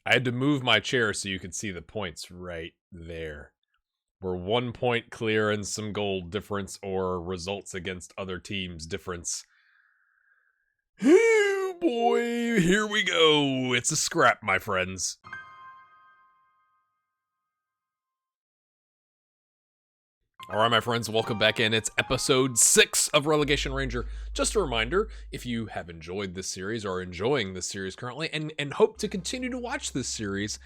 I had to move my chair so you could see the points right there. We're 1 point clear and some goal difference or results against other teams difference. Oh boy, here we go. It's a scrap, my friends. All right, my friends, welcome back in. It's episode 6 of Relegation Ranger. Just a reminder, if you have enjoyed this series or are enjoying this series currently and hope to continue to watch this series,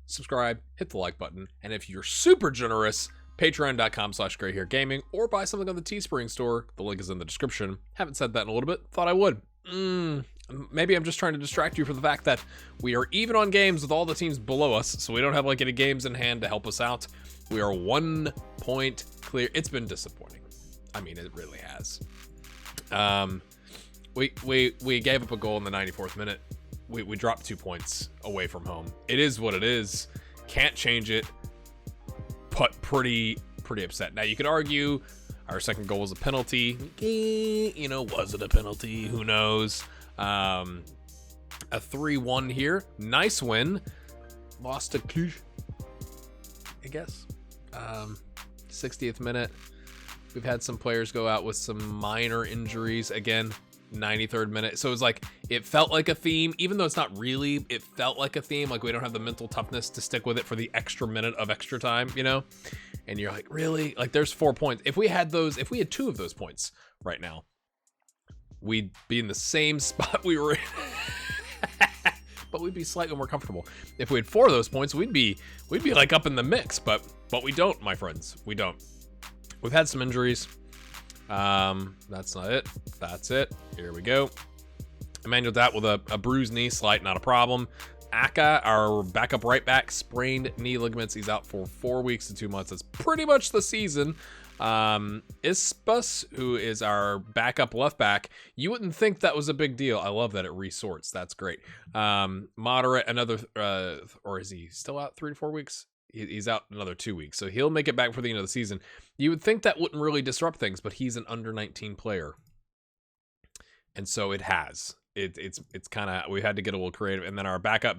subscribe, hit the like button, and if you're super generous, patreon.com/grayhairgaming or buy something on the Teespring store. The link is in the description. Haven't said that in a little bit. Thought I would. Maybe I'm just trying to distract you from the fact that we are even on games with all the teams below us, so we don't have like any games in hand to help us out. We are 1 point clear. It's been disappointing. I mean, it really has. We gave up a goal in the 94th minute. We dropped 2 points away from home. It is what it is. Can't change it. But pretty upset. Now you could argue our second goal was a penalty. You know, was it a penalty? Who knows? A 3-1 here. Nice win. Lost to Cluj, I guess. 60th minute. We've had some players go out with some minor injuries. Again, 93rd minute. So it was like, it felt like a theme, even though it's not really, it felt like a theme. Like we don't have the mental toughness to stick with it for the extra minute of extra time, you know? And you're like, really? Like there's 4 points. If we had 2 of those points right now, we'd be in the same spot we were in. But we'd be slightly more comfortable. If we had 4 of those points, we'd be like up in the mix, but we don't, my friends. We don't. We've had some injuries. That's not it. That's it. Here we go. Emmanuel Dat with a bruised knee, slight, not a problem. Aka, our backup right back, sprained knee ligaments. He's out for 4 weeks to 2 months. That's pretty much the season. Ispas, who is our backup left back, you wouldn't think that was a big deal. I love that it resorts. That's great. Moderate, another, or is he still out 3 to 4 weeks? He's out another 2 weeks, so he'll make it back for the end of the season. You would think that wouldn't really disrupt things, but he's an under 19 player, and so it has. It's kind of, we had to get a little creative, and then our backup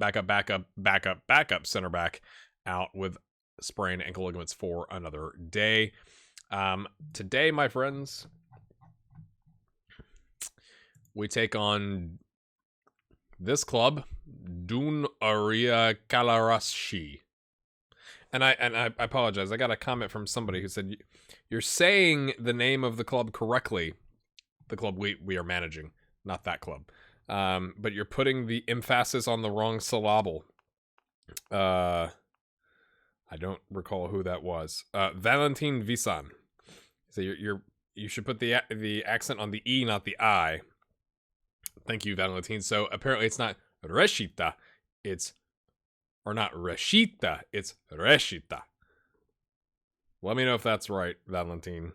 center back out with sprained ankle ligaments for another day. Today, my friends, we take on this club, Dun Aria Kalarashi. And I apologize. I got a comment from somebody who said, you're saying the name of the club correctly. The club we are managing, not that club. But you're putting the emphasis on the wrong syllable. I don't recall who that was. Valentin Visan. So you should put the accent on the E, not the I. Thank you, Valentin. So apparently it's not Reshita. Or not Reshita, it's Reshita. Let me know if that's right, Valentin.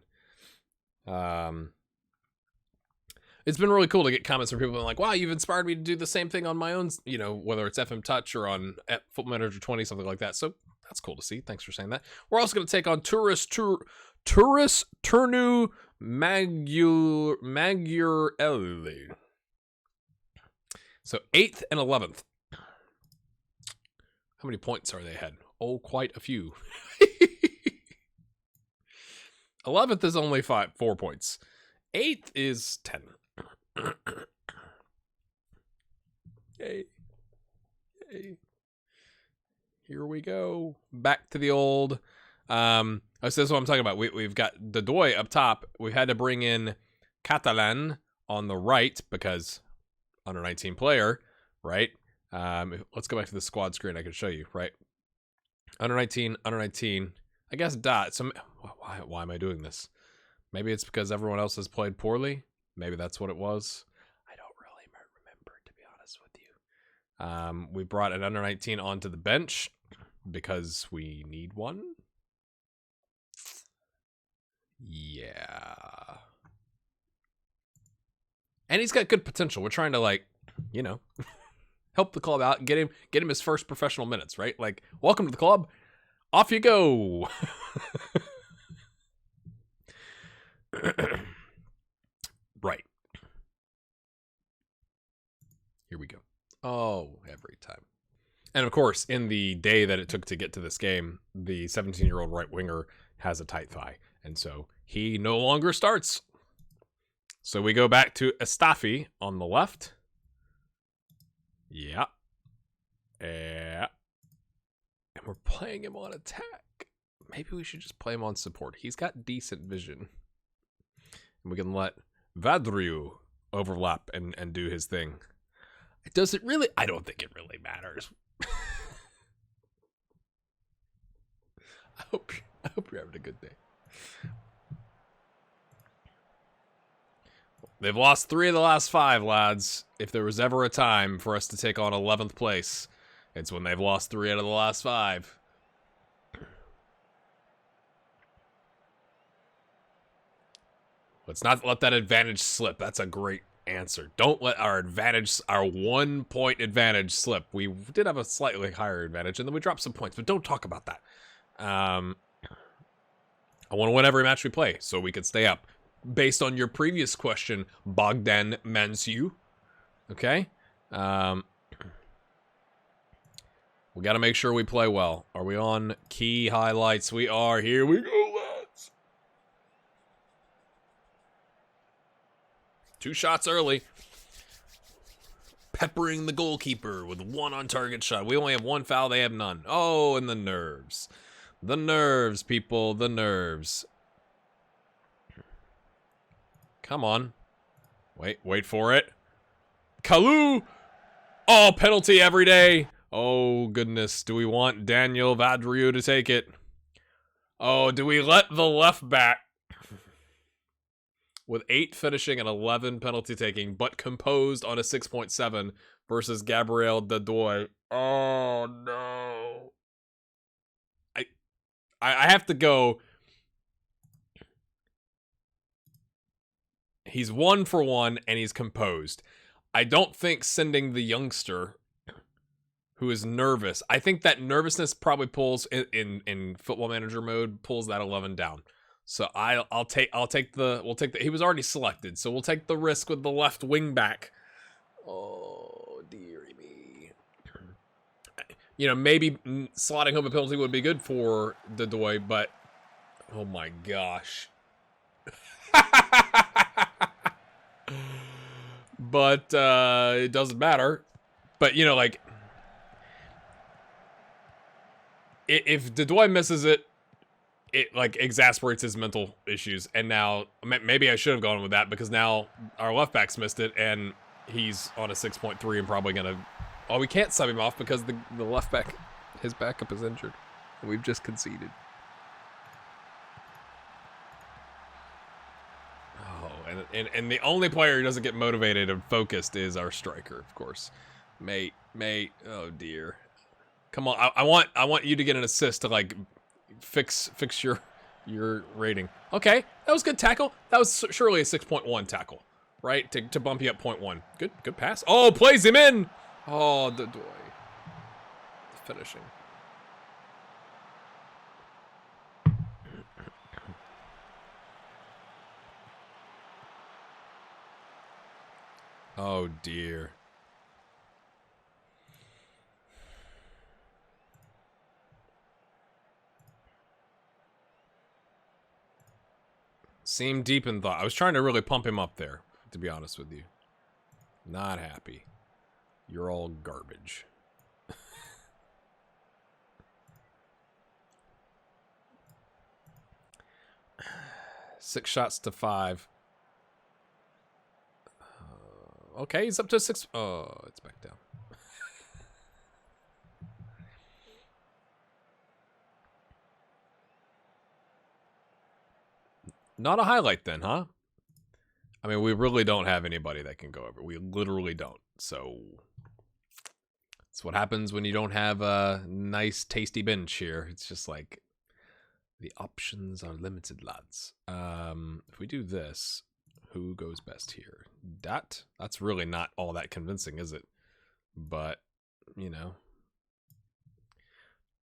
It's been really cool to get comments from people like, wow, you've inspired me to do the same thing on my own, you know, whether it's FM Touch or on Football Manager 20, something like that. So that's cool to see. Thanks for saying that. We're also going to take on Tourist Turnu Magurelli. So 8th and 11th. How many points are they ahead? Oh, quite a few. 11th is only 4 points. 8th is 10. Yay. Yay. Here we go. Back to the old. This is what I'm talking about. We've got Dodoy up top. We've had to bring in Catalan on the right because under 19 player, right? Let's go back to the squad screen. I can show you, right? Under 19. I guess dot. So why am I doing this? Maybe it's because everyone else has played poorly. Maybe that's what it was. I don't really remember, to be honest with you. We brought an under 19 onto the bench because we need one. Yeah. And he's got good potential. We're trying to, like, you know, help the club out and get him his first professional minutes, right? Like, welcome to the club. Off you go. Right. Here we go. Oh, every time. And of course, in the day that it took to get to this game, the 17-year-old right winger has a tight thigh. And so he no longer starts. So we go back to Estafi on the left. Yeah. Yeah. And we're playing him on attack. Maybe we should just play him on support. He's got decent vision. And we can let Vadriu overlap and do his thing. Does it really? I don't think it really matters. I hope you're having a good day. They've lost 3 of the last 5, lads. If there was ever a time for us to take on 11th place, it's when they've lost 3 out of the last 5. Let's not let that advantage slip. That's a great answer. Don't let our 1-point advantage slip. We did have a slightly higher advantage, and then we dropped some points, but don't talk about that. I want to win every match we play, so we can stay up. Based on your previous question, Bogdan Mansiu. Okay? We got to make sure we play well. Are we on key highlights? We are. Here we go, lads. 2 shots early. Peppering the goalkeeper with 1 on-target shot. We only have 1 foul. They have none. Oh, and the nerves. The nerves, people. The nerves. Come on. Wait for it. Kalu! Oh, penalty every day. Oh, goodness. Do we want Daniel Vadriu to take it? Oh, do we let the left back with 8 finishing and 11 penalty taking, but composed on a 6.7 versus Gabriel Dadoy? Oh, no. I have to go. He's 1 for 1, and he's composed. I don't think sending the youngster, who is nervous, I think that nervousness probably pulls in Football Manager mode, pulls that 11 down. So we'll take the. He was already selected, so we'll take the risk with the left wing back. Oh dearie me. You know, maybe slotting home a penalty would be good for Dadoy, but oh my gosh. But it doesn't matter. But you know, like, if Dadoy misses it, it like exasperates his mental issues. And now maybe I should have gone with that, because now our left back's missed it and he's on a 6.3 and probably gonna. Oh, we can't sub him off because the left back, his backup is injured, and we've just conceded. And the only player who doesn't get motivated and focused is our striker, of course. Mate, oh dear. Come on, I want you to get an assist to like fix your rating. Okay, that was good tackle. That was surely a 6.1 tackle, right? To bump you up 0.1. Good pass. Oh, plays him in. Oh, the finishing. Oh dear. Seemed deep in thought. I was trying to really pump him up there, to be honest with you. Not happy. You're all garbage. 6 shots to 5. Okay, he's up to 6. Oh, it's back down. Not a highlight then, huh? I mean, we really don't have anybody that can go over. We literally don't. So that's what happens when you don't have a nice, tasty bench here. It's just like the options are limited, lads. If we do this, who goes best here? That's really not all that convincing, is it? But, you know,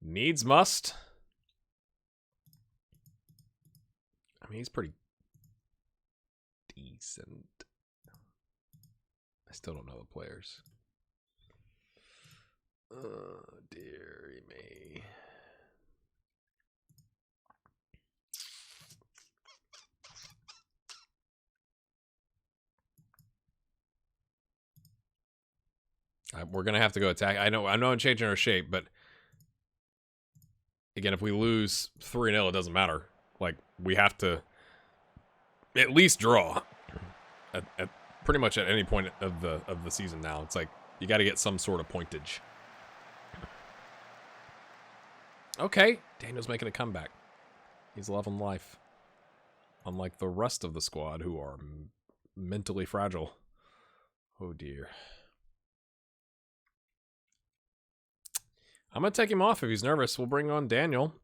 needs must. I mean, he's pretty decent. I still don't know the players. Oh, dearie me. We're going to have to go attack. I know I'm changing our shape, but again, if we lose 3-0, it doesn't matter. Like, we have to at least draw at pretty much at any point of the season now. It's like you got to get some sort of pointage. Okay, Daniel's making a comeback. He's loving life. Unlike the rest of the squad who are mentally fragile. Oh dear. I'm going to take him off if he's nervous. We'll bring on Daniel.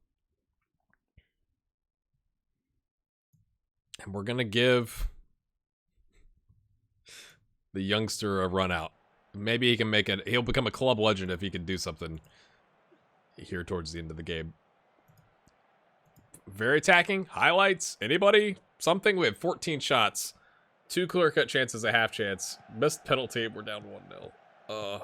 And we're going to give the youngster a run out. Maybe he can make it. He'll become a club legend if he can do something here towards the end of the game. Very attacking. Highlights. Anybody? Something? We have 14 shots. 2 clear-cut chances, a half chance. Missed penalty. We're down 1-0.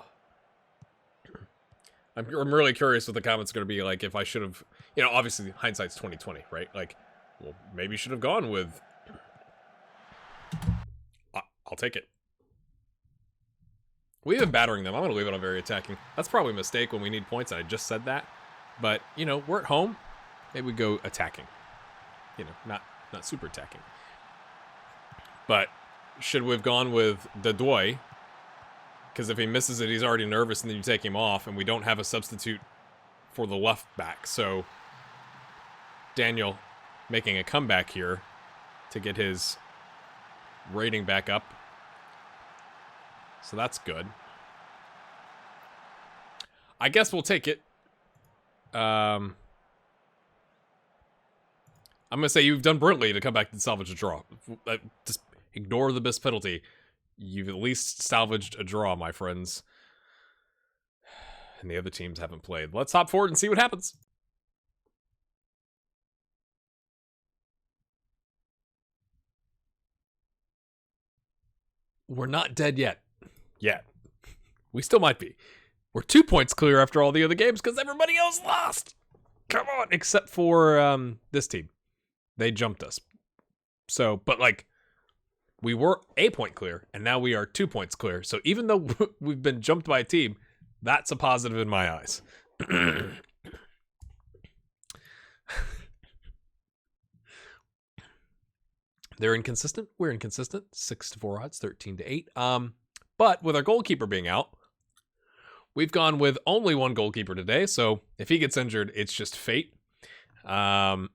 I'm really curious what the comments are going to be like if I should have, obviously hindsight's 2020, right? Like, well, maybe you should have gone with, I'll take it. We've been battering them. I'm going to leave it on very attacking. That's probably a mistake when we need points, and I just said that. But, we're at home. Maybe we go attacking. Not super attacking. But should we have gone with Dadoy? Because if he misses it, he's already nervous, and then you take him off, and we don't have a substitute for the left back. So Daniel making a comeback here to get his rating back up. So that's good. I guess we'll take it. I'm going to say you've done brilliantly to come back and salvage a draw. Just ignore the missed penalty. You've at least salvaged a draw, my friends. And the other teams haven't played. Let's hop forward and see what happens. We're not dead yet. Yet. We still might be. We're 2 points clear after all the other games because everybody else lost. Come on. Except for this team. They jumped us. So, but like, we were a point clear, and now we are 2 points clear. So even though we've been jumped by a team, that's a positive in my eyes. They're inconsistent. We're inconsistent. 6-4 odds, 13-8. But with our goalkeeper being out, we've gone with only one goalkeeper today. So if he gets injured, it's just fate. Because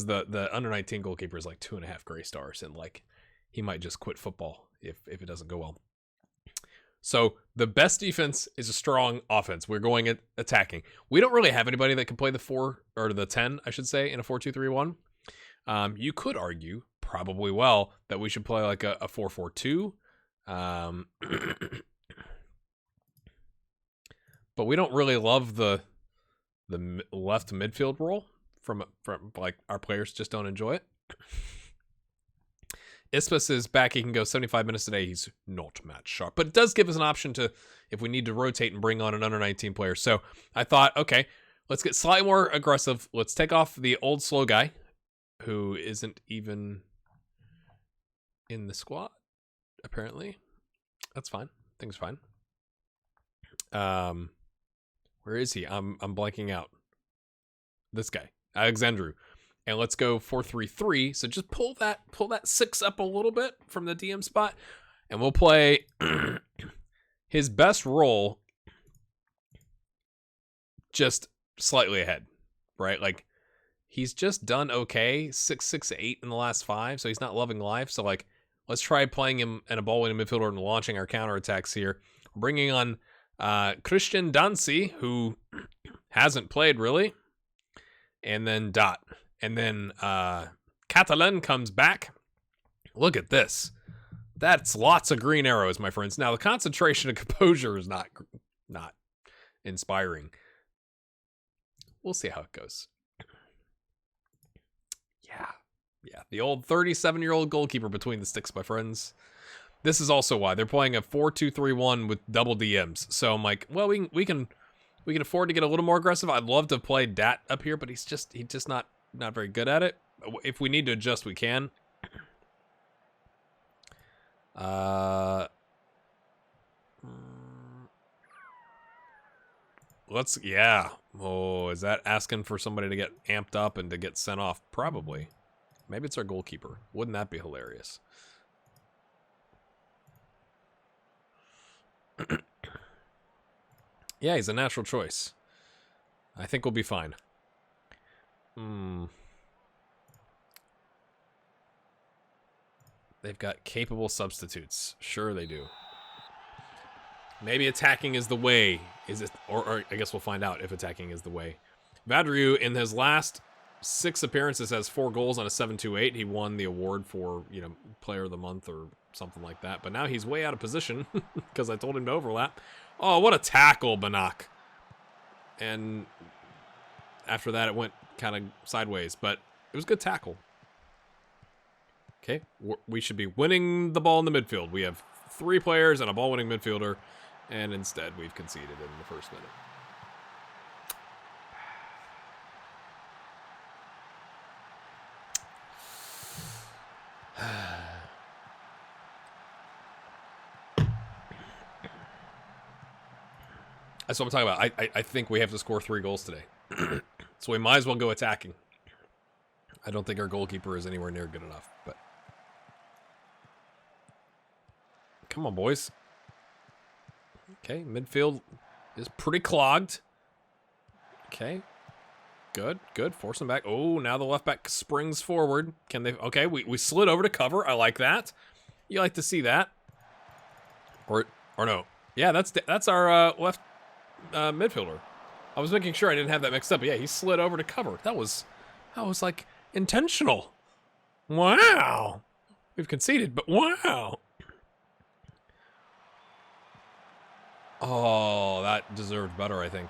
the under 19 goalkeeper is like 2.5 gray stars, and like, he might just quit football if it doesn't go well. So the best defense is a strong offense. We're going at attacking. We don't really have anybody that can play the 4 or the 10, I should say, in a 4-2-3-1. You could argue probably well that we should play like a 4-4-2. But we don't really love the left midfield role from like our players just don't enjoy it. Ispas is back. He can go 75 minutes today. He's not match sharp, but it does give us an option to, if we need to rotate and bring on an under 19 player. So I thought, okay, let's get slightly more aggressive. Let's take off the old slow guy who isn't even in the squad, apparently. That's fine. Things fine. Where is he? I'm blanking out. This guy, Alexandru. And let's go 4-3-3. So just pull that 6 up a little bit from the DM spot. And we'll play his best role just slightly ahead, right? Like, he's just done okay. 6-6-8 in the last 5. So he's not loving life. So, like, let's try playing him in a ball-winning midfielder and launching our counterattacks here. We're bringing on Christian Dancy, who hasn't played, really. And then Dot. And then Catalan comes back. Look at this. That's lots of green arrows, my friends. Now, the concentration and composure is not inspiring. We'll see how it goes. Yeah. The old 37-year-old goalkeeper between the sticks, my friends. This is also why they're playing a 4-2-3-1 with double DMs. So I'm like, well, we can afford to get a little more aggressive. I'd love to have played Dat up here, but he's just not very good at it. If we need to adjust, we can. Yeah. Oh, is that asking for somebody to get amped up and to get sent off? Probably. Maybe it's our goalkeeper. Wouldn't that be hilarious? Yeah, he's a natural choice. I think we'll be fine. They've got capable substitutes. Sure they do. Maybe attacking is the way. Is it? Or I guess we'll find out if attacking is the way. Vadriu, in his last 6 appearances, has 4 goals on a 7-2-8. He won the award for, you know, Player of the Month or something like that. But now he's way out of position because I told him to overlap. Oh, what a tackle, Banak. And after that, it went kind of sideways. But it was a good tackle. Okay, we should be winning the ball in the midfield. We have 3 players and a ball-winning midfielder. And instead, we've conceded in the first minute. That's what I'm talking about. I think we have to score 3 goals today. So we might as well go attacking. I don't think our goalkeeper is anywhere near good enough, but... Come on, boys. Okay, midfield is pretty clogged. Okay. Good. Force him back. Oh, now the left back springs forward. Can they... Okay, we slid over to cover. I like that. You like to see that. Or no. Yeah, that's our left midfielder. I was making sure I didn't have that mixed up. But yeah, he slid over to cover. That was like intentional. Wow. We've conceded, but wow. Oh, that deserved better, I think.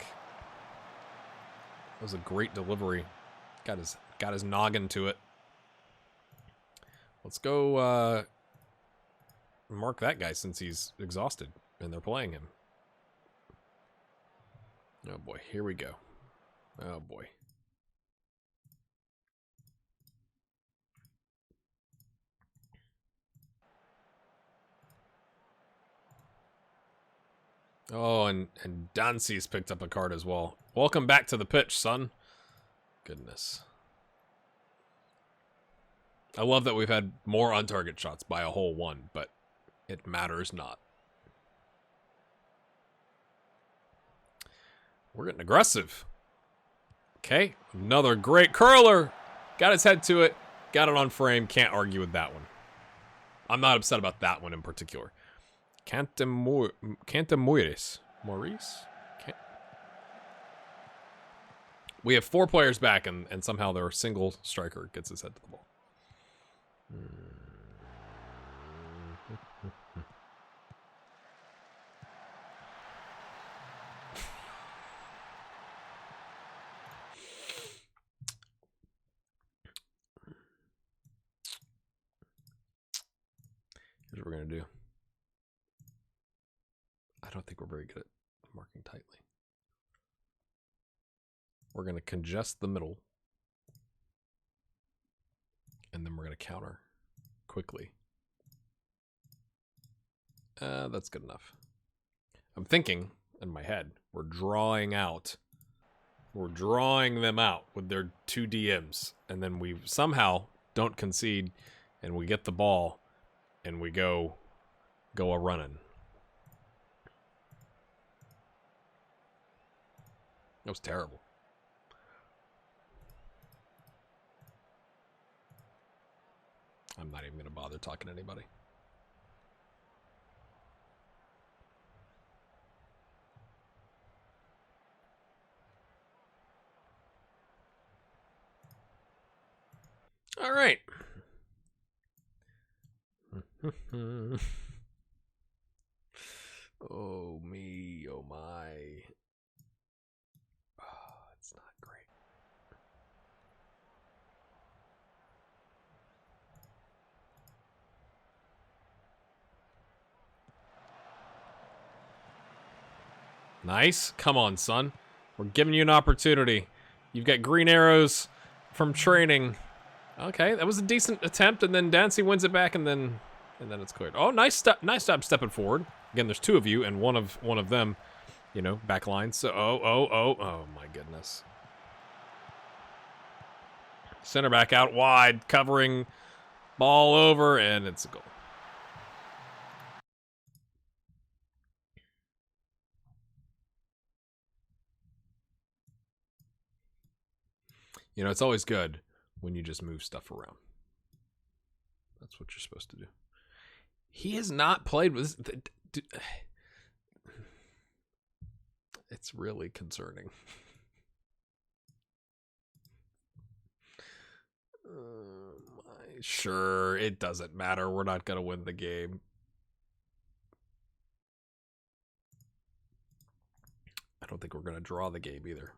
That was a great delivery. Got his noggin to it. Let's go mark that guy since he's exhausted and they're playing him. Oh boy, here we go. Oh boy. Oh, and Dancy's picked up a card as well. Welcome back to the pitch, son. Goodness. I love that we've had more on-target shots by a whole 1, but it matters not. We're getting aggressive. Okay, another great curler. Got his head to it. Got it on frame. Can't argue with that one. I'm not upset about that one in particular. Maurice. We have 4 players back, and somehow their single striker gets his head to the ball. Here's what we're going to do. I don't think we're very good at marking tightly. We're going to congest the middle. And then we're going to counter quickly. That's good enough. I'm thinking, in my head, we're drawing out. We're drawing them out with their 2 DMs. And then we somehow don't concede. And we get the ball. And we go a-running. That was terrible. I'm not even going to bother talking to anybody. All right. Oh, me. Oh, my. It's not great. Nice. Come on, son. We're giving you an opportunity. You've got green arrows from training. Okay, that was a decent attempt, and then Dancy wins it back, and then it's cleared. Oh, nice job stepping forward. Again, there's two of you, and one of them, you know, back line. So, oh my goodness. Center back out wide, covering, ball over, and it's a goal. You know, it's always good when you just move stuff around. That's what you're supposed to do. He has not played with this. It's really concerning. Sure, it doesn't matter. We're not going to win the game. I don't think we're going to draw the game either.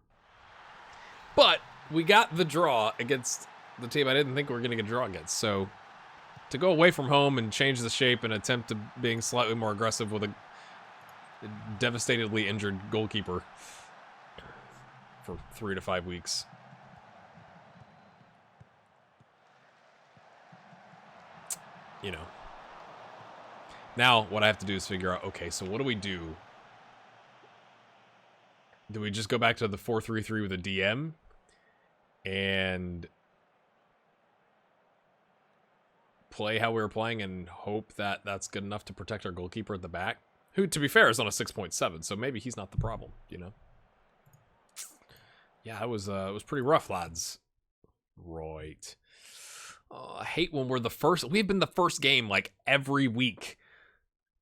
But we got the draw against the team I didn't think we were going to get a draw against. So to go away from home and change the shape and attempt to being slightly more aggressive with a devastatedly injured goalkeeper for 3 to 5 weeks. You know. Now what I have to do is figure out, okay, so what do we do? Do we just go back to the 4-3-3 with a DM and play how we were playing and hope that that's good enough to protect our goalkeeper at the back? Who, to be fair, is on a 6.7, so maybe he's not the problem, you know? Yeah, it was pretty rough, lads. Right. I hate when we're the first. We've been the first game like every week.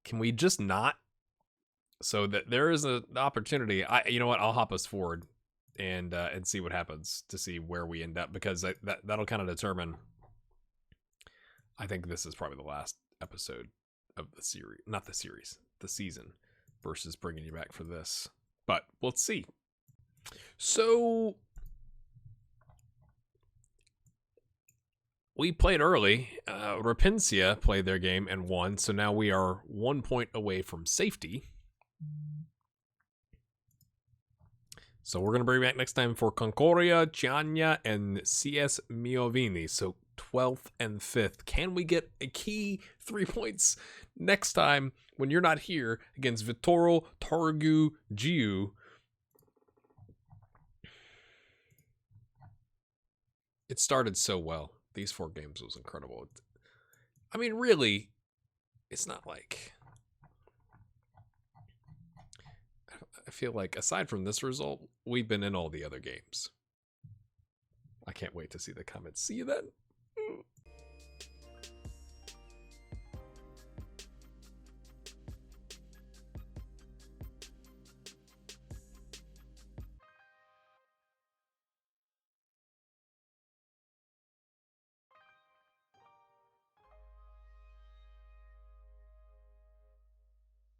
Can we just not? So that there is an opportunity. You know what? I'll hop us forward and see what happens to see where we end up, because that'll kind of determine. I think this is probably the last episode of the series, not the series, the season, versus bringing you back for this. But let's see. So we played early. Rapinsia played their game and won, so now we are 1 point away from safety. So we're going to bring back next time for Concordia, Chiania, and CS Miovini. So 12th and 5th. Can we get a key 3 points next time when you're not here against Vittoro, Targu, Giu? It started so well. These 4 games was incredible. I mean, really, it's not like... I feel like, aside from this result, we've been in all the other games. I can't wait to see the comments. See you then.